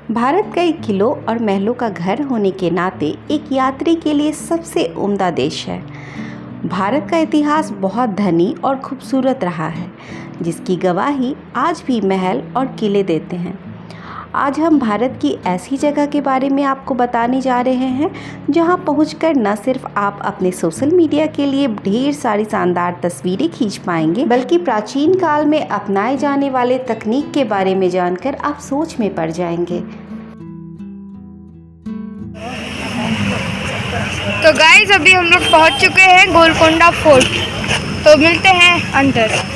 भारत कई किलों और महलों का घर होने के नाते एक यात्री के लिए सबसे उम्दा देश है। भारत का इतिहास बहुत धनी और खूबसूरत रहा है, जिसकी गवाही आज भी महल और किले देते हैं। आज हम भारत की ऐसी जगह के बारे में आपको बताने जा रहे हैं, जहां पहुंचकर न सिर्फ आप अपने सोशल मीडिया के लिए ढेर सारी शानदार तस्वीरें खींच पाएंगे, बल्कि प्राचीन काल में अपनाए जाने वाले तकनीक के बारे में जानकर आप सोच में पड़ जाएंगे। तो गाइस, अभी हम लोग पहुंच चुके हैं गोलकोंडा फोर्ट। तो मिलते हैं अंदर।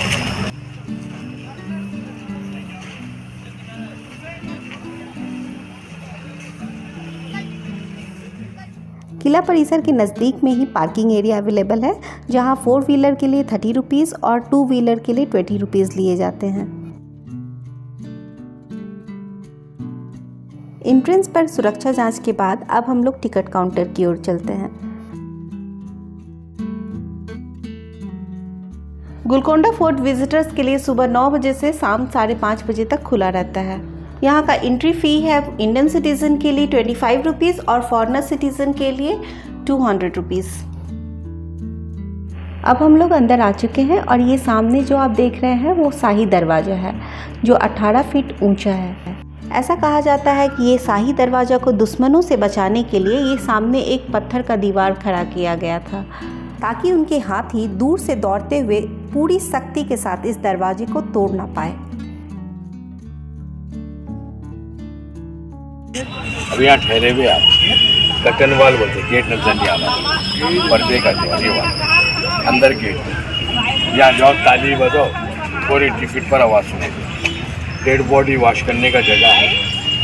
किला परिसर के नज़दीक में ही पार्किंग एरिया अवेलेबल है, जहां 4 व्हीलर के लिए 30 रुपीज़ और 2 व्हीलर के लिए 20 रुपीज़ लिए जाते हैं। एंट्रेंस पर सुरक्षा जांच के बाद अब हम लोग टिकट काउंटर की ओर चलते हैं। गोलकोंडा फोर्ट विजिटर्स के लिए सुबह 9 बजे से शाम 5:30 बजे तक खुला रहता है। यहाँ का एंट्री फ़ी है इंडियन सिटीज़न के लिए 25 रुपीज़ और फॉरेनर सिटीज़न के लिए 200 रुपीज़। अब हम लोग अंदर आ चुके हैं और ये सामने जो आप देख रहे हैं वो शाही दरवाज़ा है, जो 18 फीट ऊंचा है। ऐसा कहा जाता है कि ये शाही दरवाज़ा को दुश्मनों से बचाने के लिए ये सामने एक पत्थर का दीवार खड़ा किया गया था, ताकि उनके हाथी दूर से दौड़ते हुए पूरी शक्ति के साथ इस दरवाजे को तोड़ ना पाए। अभी यहाँ ठहरे हुए आप कर्टन वाल बोलते, गेट नजर नहीं आ रहा, पर्दे का ये वाला अंदर गेट। यहाँ जाओ, ताली बजाओ, पूरी टिकट पर आवाज़ सुनेगी। डेड बॉडी वॉश करने का जगह है।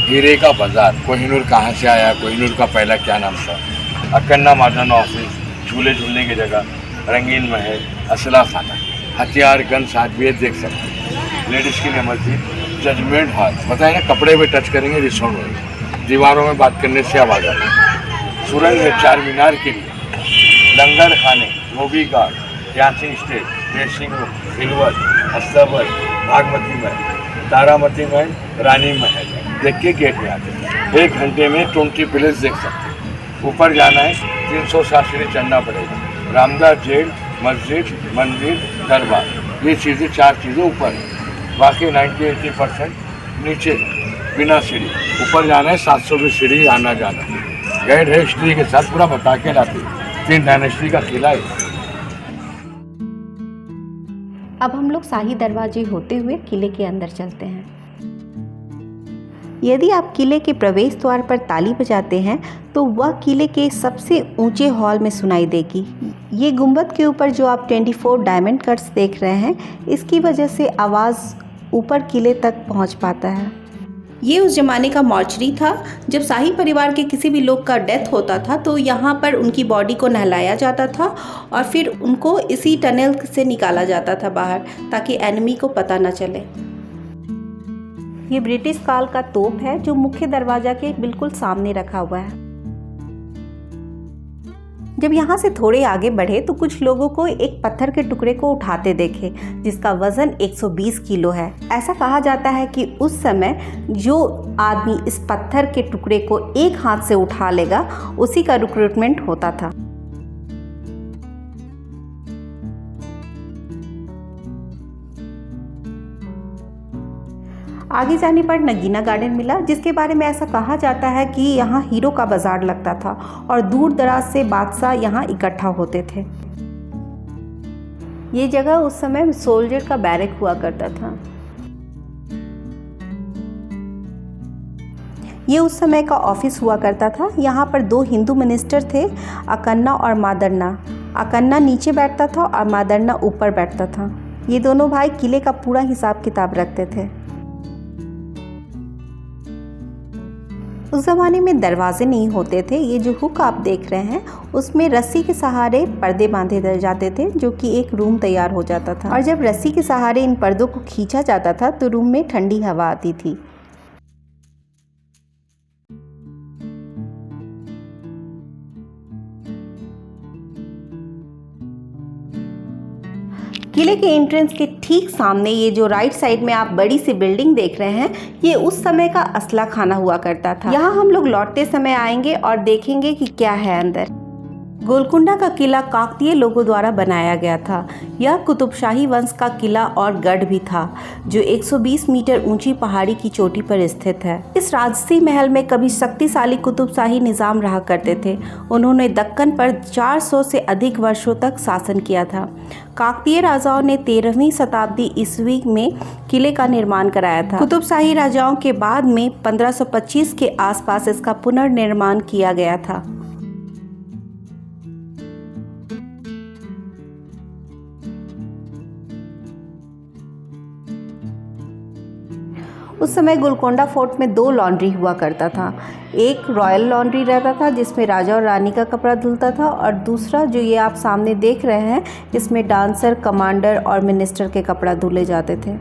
हीरे का बाजार, कोहिनूर कहाँ से आया, कोहिनूर का पहला क्या नाम था। अकन्ना मार्डन ऑफिस, झूले झूलने की जगह, रंगीन महल, असला खाना, हथियार गन साथ भी देख सकते हैं। लेडीज़ के लिए मस्जिद, जजमेंट हॉल, बताए ना, कपड़े पे टच करेंगे रिसोर्ट होगा। दीवारों में बात करने से आवाज़ आती है। सुरंग है चार मीनार के लिए, लंगर खाने, धोबी घाट, dancing stage, dressing room, silver, अस्तबल, भागमती महल, तारामती महल, रानी महल देख के गेट में आते हैं। 1 घंटे में 20 प्लेस देख सकते हैं। ऊपर जाना है 360 सीढ़ी चढ़ना पड़ेगा। रामदास जेल, मस्जिद, मंदिर, दरबार, ये चीज़ें 4 चीज़ें ऊपर है। बाकी 90-80% नीचे बिना सीढ़ी। ऊपर जाना है 700 की सीढ़ी आना जाना। गाइड है हिस्ट्री के साथ पूरा बता के लाते। 3 डायनेस्टी का किला है। अब हम लोग शाही दरवाजे होते हुए किले के अंदर चलते हैं। यदि आप किले के प्रवेश द्वार पर ताली बजाते हैं तो वह किले के सबसे ऊंचे हॉल में सुनाई देगी। ये गुंबद के ऊपर जो आप 24 डायमंड कट्स देख रहे हैं, इसकी वजह से आवाज़ ऊपर किले तक पहुंच पाता है। ये उस ज़माने का मॉर्चरी था। जब शाही परिवार के किसी भी लोग का डेथ होता था तो यहाँ पर उनकी बॉडी को नहलाया जाता था और फिर उनको इसी टनल से निकाला जाता था बाहर, ताकि एनिमी को पता न चले। ये ब्रिटिश काल का तोप है, जो मुख्य दरवाज़ा के बिल्कुल सामने रखा हुआ है। जब यहाँ से थोड़े आगे बढ़े तो कुछ लोगों को एक पत्थर के टुकड़े को उठाते देखे, जिसका वजन 120 किलो है। ऐसा कहा जाता है कि उस समय जो आदमी इस पत्थर के टुकड़े को एक हाथ से उठा लेगा, उसी का रिक्रूटमेंट होता था। आगे जाने पर नगीना गार्डन मिला, जिसके बारे में ऐसा कहा जाता है कि यहाँ हीरो का बाजार लगता था और दूर दराज से बादशाह यहाँ इकट्ठा होते थे। ये जगह उस समय सोल्जर का बैरक हुआ करता था। ये उस समय का ऑफिस हुआ करता था। यहाँ पर 2 हिंदू मिनिस्टर थे, अकन्ना और मादन्ना। अकन्ना नीचे बैठता था और मादन्ना ऊपर बैठता था। ये दोनों भाई किले का पूरा हिसाब किताब रखते थे। उस ज़माने में दरवाजे नहीं होते थे। ये जो हुक आप देख रहे हैं, उसमें रस्सी के सहारे पर्दे बांधे जाते थे, जो कि एक रूम तैयार हो जाता था। और जब रस्सी के सहारे इन पर्दों को खींचा जाता था तो रूम में ठंडी हवा आती थी। किले के एंट्रेंस के ठीक सामने ये जो राइट साइड में आप बड़ी सी बिल्डिंग देख रहे हैं, ये उस समय का असला खाना हुआ करता था। यहाँ हम लोग लौटते समय आएंगे और देखेंगे कि क्या है अंदर। गोलकुंडा का किला काकतीय लोगों द्वारा बनाया गया था। यह कुतुबशाही वंश का किला और गढ़ भी था, जो 120 मीटर ऊंची पहाड़ी की चोटी पर स्थित है। इस राजसी महल में कभी शक्तिशाली कुतुबशाही निजाम रहा करते थे। उन्होंने दक्कन पर 400 से अधिक वर्षों तक शासन किया था। काकतीय राजाओं ने 13वीं शताब्दी ईस्वी में किले का निर्माण कराया था। कुतुबशाही राजाओं के बाद में 1525 के आसपास इसका पुनर्निर्माण किया गया था। उस समय गोलकोंडा फोर्ट में 2 लॉन्ड्री हुआ करता था। एक रॉयल लॉन्ड्री रहता था जिसमें राजा और रानी का कपड़ा धुलता था, और दूसरा जो ये आप सामने देख रहे हैं, इसमें डांसर, कमांडर और मिनिस्टर के कपड़ा धुले जाते थे।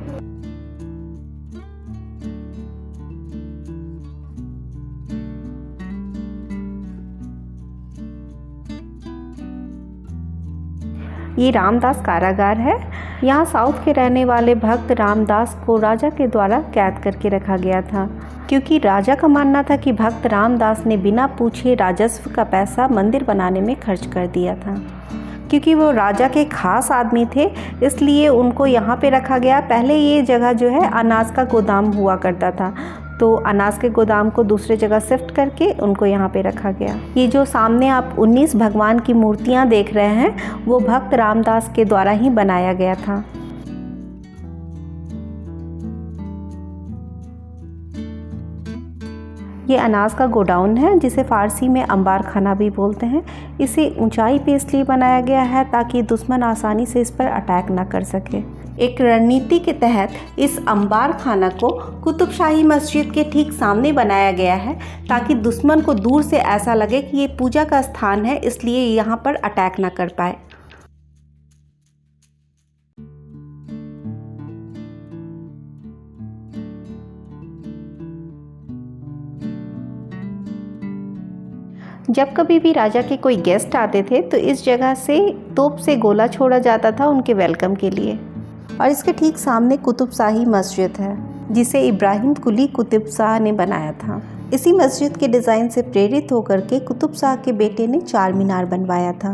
ये रामदास कारागार है। यहाँ साउथ के रहने वाले भक्त रामदास को राजा के द्वारा कैद करके रखा गया था, क्योंकि राजा का मानना था कि भक्त रामदास ने बिना पूछे राजस्व का पैसा मंदिर बनाने में खर्च कर दिया था। क्योंकि वो राजा के खास आदमी थे, इसलिए उनको यहाँ पे रखा गया। पहले ये जगह जो है अनाज का गोदाम हुआ करता था, तो अनाज के गोदाम को दूसरे जगह शिफ्ट करके उनको यहाँ पे रखा गया। ये जो सामने आप 19 भगवान की मूर्तियाँ देख रहे हैं, वो भक्त रामदास के द्वारा ही बनाया गया था। ये अनाज का गोडाउन है, जिसे फ़ारसी में अंबार खाना भी बोलते हैं। इसे ऊंचाई पे इसलिए बनाया गया है ताकि दुश्मन आसानी से इस पर अटैक ना कर सके। एक रणनीति के तहत इस अंबार खाना को कुतुबशाही मस्जिद के ठीक सामने बनाया गया है, ताकि दुश्मन को दूर से ऐसा लगे कि ये पूजा का स्थान है, इसलिए यहाँ पर अटैक ना कर पाए। जब कभी भी राजा के कोई गेस्ट आते थे तो इस जगह से तोप से गोला छोड़ा जाता था उनके वेलकम के लिए। और इसके ठीक सामने कुतुबशाही मस्जिद है, जिसे इब्राहिम कुली कुतुब शाह ने बनाया था। इसी मस्जिद के डिज़ाइन से प्रेरित होकर के कुतुब शाह के बेटे ने चार मीनार बनवाया था।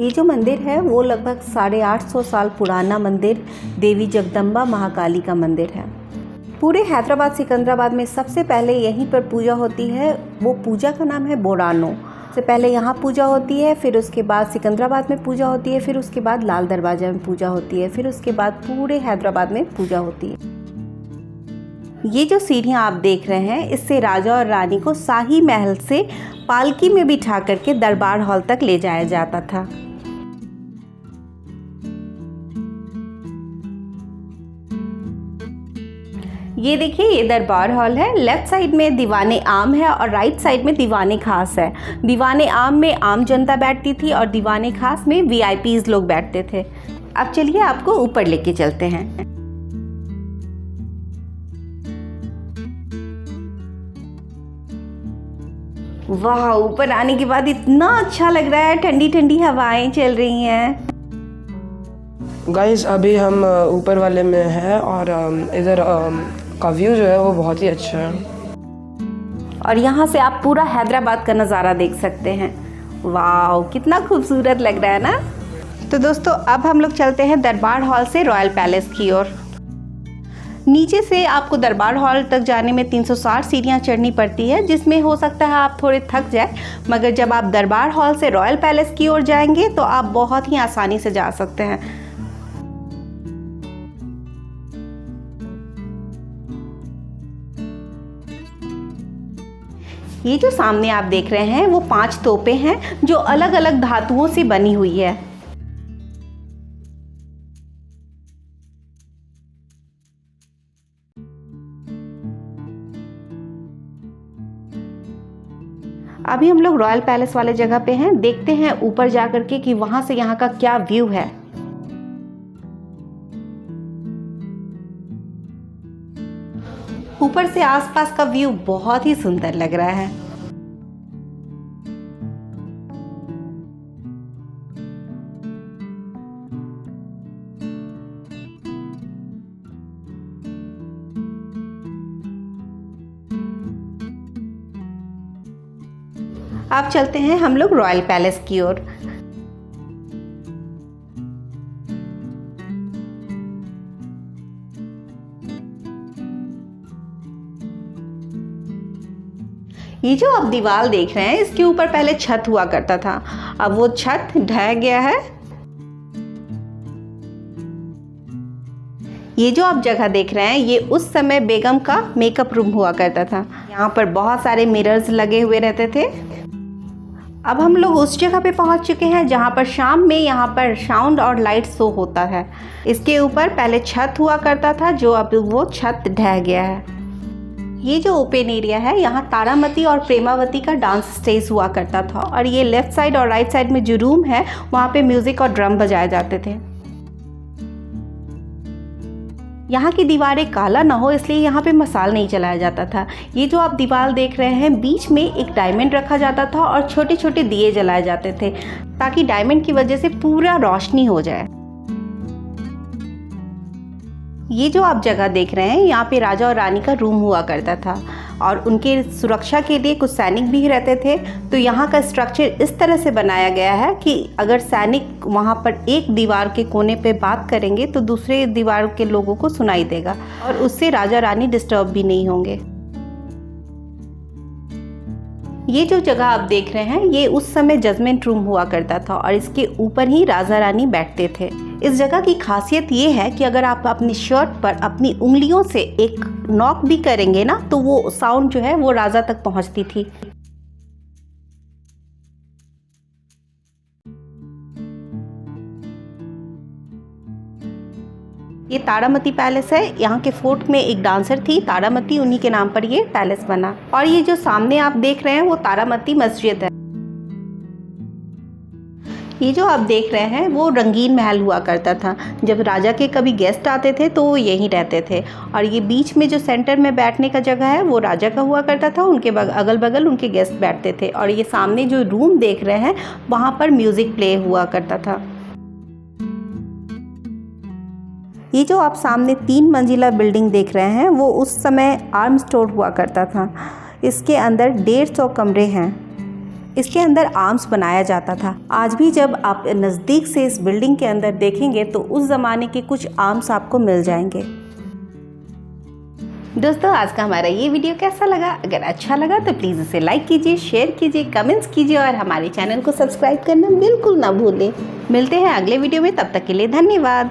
ये जो मंदिर है वो लगभग 850 साल पुराना मंदिर देवी जगदम्बा महाकाली का मंदिर है। पूरे हैदराबाद सिकंदराबाद में सबसे पहले यहीं पर पूजा होती है। वो पूजा का नाम है बोरानो। से पहले यहाँ पूजा होती है, फिर उसके बाद सिकंदराबाद में पूजा होती है, फिर उसके बाद लाल दरवाजा में पूजा होती है, फिर उसके बाद पूरे हैदराबाद में पूजा होती है। ये जो सीढ़ियाँ आप देख रहे हैं, इससे राजा और रानी को शाही महल से पालकी में बिठा करके दरबार हॉल तक ले जाया जाता था। ये देखिए, ये दरबार हॉल है। लेफ्ट साइड में दीवाने आम है और राइट साइड में दीवाने खास है। दीवाने आम में आम जनता बैठती थी और दीवाने खास में वीआईपीज लोग बैठते थे। अब चलिए आपको ऊपर लेके चलते हैं। वाह, ऊपर आने के बाद इतना अच्छा लग रहा है, ठंडी ठंडी हवाएं चल रही हैं। गाइस, अभी हम ऊपर वाले में हैं और इधर का व्यू जो है वो बहुत ही अच्छा है और यहाँ से आप पूरा हैदराबाद का नज़ारा देख सकते हैं। वाह, कितना खूबसूरत लग रहा है ना। तो दोस्तों, अब हम लोग चलते हैं दरबार हॉल से रॉयल पैलेस की ओर। नीचे से आपको दरबार हॉल तक जाने में 360 सीढ़ियाँ चढ़नी पड़ती है, जिसमें हो सकता है आप थोड़े थक जाए, मगर जब आप दरबार हॉल से रॉयल पैलेस की ओर जाएंगे तो आप बहुत ही आसानी से जा सकते हैं। ये जो सामने आप देख रहे हैं वो 5 तोपें हैं, जो अलग अलग धातुओं से बनी हुई है। अभी हम लोग रॉयल पैलेस वाले जगह पे हैं। देखते हैं ऊपर जा करके कि वहां से यहाँ का क्या व्यू है। ऊपर से आसपास का व्यू बहुत ही सुंदर लग रहा है। अब चलते हैं हम लोग रॉयल पैलेस की ओर। ये जो आप दीवार देख रहे हैं इसके ऊपर पहले छत हुआ करता था, अब वो छत ढह गया है। ये जो आप जगह देख रहे हैं ये उस समय बेगम का मेकअप रूम हुआ करता था। यहाँ पर बहुत सारे मिरर्स लगे हुए रहते थे। अब हम लोग उस जगह पे पहुँच चुके हैं जहाँ पर शाम में यहाँ पर साउंड और लाइट शो होता है। इसके ऊपर पहले छत हुआ करता था जो अब वो छत ढह गया है। ये जो ओपन एरिया है यहाँ तारामती और प्रेमावती का डांस स्टेज हुआ करता था और ये लेफ्ट साइड और राइट साइड में जो रूम है वहाँ पे म्यूजिक और ड्रम बजाए जाते थे। यहाँ की दीवारें काला ना हो इसलिए यहाँ पे मसाल नहीं जलाया जाता था। ये जो आप दीवार देख रहे हैं बीच में एक डायमंड रखा जाता था और छोटे छोटे दिए जलाए जाते थे ताकि डायमंड की वजह से पूरा रोशनी हो जाए। ये जो आप जगह देख रहे हैं यहाँ पे राजा और रानी का रूम हुआ करता था और उनके सुरक्षा के लिए कुछ सैनिक भी रहते थे। तो यहाँ का स्ट्रक्चर इस तरह से बनाया गया है कि अगर सैनिक वहाँ पर एक दीवार के कोने पे बात करेंगे तो दूसरे दीवार के लोगों को सुनाई देगा और उससे राजा रानी डिस्टर्ब भी नहीं होंगे। ये जो जगह आप देख रहे हैं ये उस समय जजमेंट रूम हुआ करता था और इसके ऊपर ही राजा रानी बैठते थे। इस जगह की खासियत ये है कि अगर आप अपनी शर्ट पर अपनी उंगलियों से एक नॉक भी करेंगे ना तो वो साउंड जो है वो राजा तक पहुंचती थी। ये तारामती पैलेस है। यहाँ के फोर्ट में एक डांसर थी तारामती, उन्हीं के नाम पर ये पैलेस बना। और ये जो सामने आप देख रहे हैं वो तारामती मस्जिद है। ये जो आप देख रहे हैं वो रंगीन महल हुआ करता था। जब राजा के कभी गेस्ट आते थे तो वो यहीं रहते थे। और ये बीच में जो सेंटर में बैठने का जगह है वो राजा का हुआ करता था, उनके अगल बगल उनके गेस्ट बैठते थे। और ये सामने जो रूम देख रहे हैं वहाँ पर म्यूज़िक प्ले हुआ करता था। ये जो आप सामने 3 मंजिला बिल्डिंग देख रहे हैं वो उस समय आर्म स्टोर हुआ करता था। इसके अंदर 150 कमरे हैं। इसके अंदर आर्म्स बनाया जाता था। आज भी जब आप नज़दीक से इस बिल्डिंग के अंदर देखेंगे तो उस ज़माने के कुछ आर्म्स आपको मिल जाएंगे। दोस्तों आज का हमारा ये वीडियो कैसा लगा? अगर अच्छा लगा तो प्लीज़ इसे लाइक कीजिए, शेयर कीजिए, कमेंट्स कीजिए और हमारे चैनल को सब्सक्राइब करना बिल्कुल ना भूलें। मिलते हैं अगले वीडियो में, तब तक के लिए धन्यवाद।